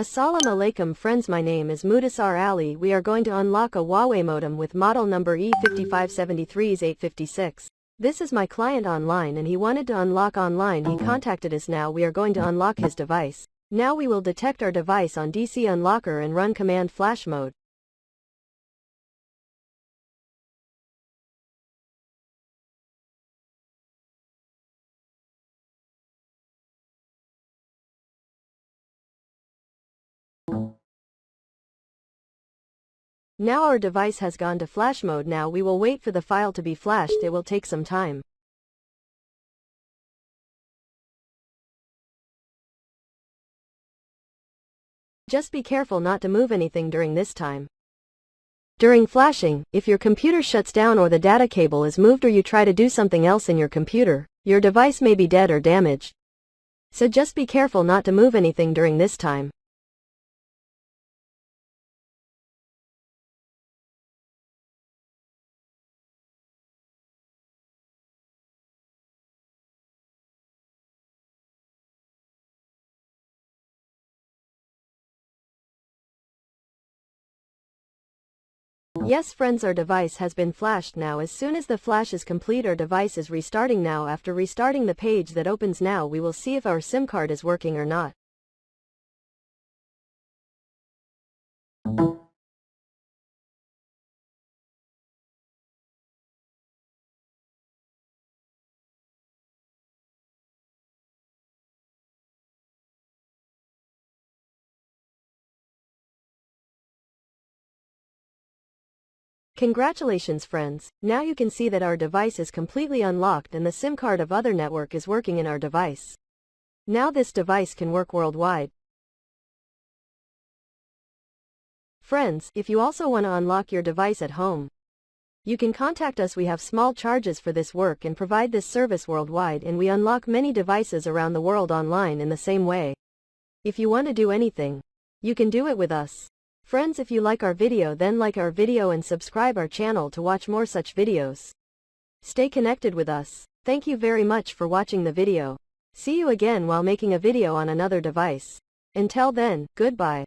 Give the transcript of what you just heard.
Assalamu alaikum friends, my name is Mudassar Ali. We are going to unlock a Huawei modem with model number E5573s-856. This is my client online and he wanted to unlock online. He contacted us. Now we are going to unlock his device. Now we will detect our device on DC unlocker and run command flash mode. Now our device has gone to flash mode. Now we will wait for the file to be flashed. It will take some time. Just be careful not to move anything during this time. During flashing, if your computer shuts down or the data cable is moved or you try to do something else in your computer, your device may be dead or damaged. So just be careful not to move anything during this time. Yes friends, our device has been flashed now. As soon as the flash is complete, our device is restarting now. After restarting, the page that opens now, we will see if our SIM card is working or not. Congratulations friends, now you can see that our device is completely unlocked and the SIM card of other network is working in our device. Now this device can work worldwide. Friends, if you also want to unlock your device at home, you can contact us. We have small charges for this work and provide this service worldwide, and we unlock many devices around the world online in the same way. If you want to do anything, you can do it with us. Friends, if you like our video, then like our video and subscribe our channel to watch more such videos. Stay connected with us. Thank you very much for watching the video. See you again while making a video on another device. Until then, goodbye.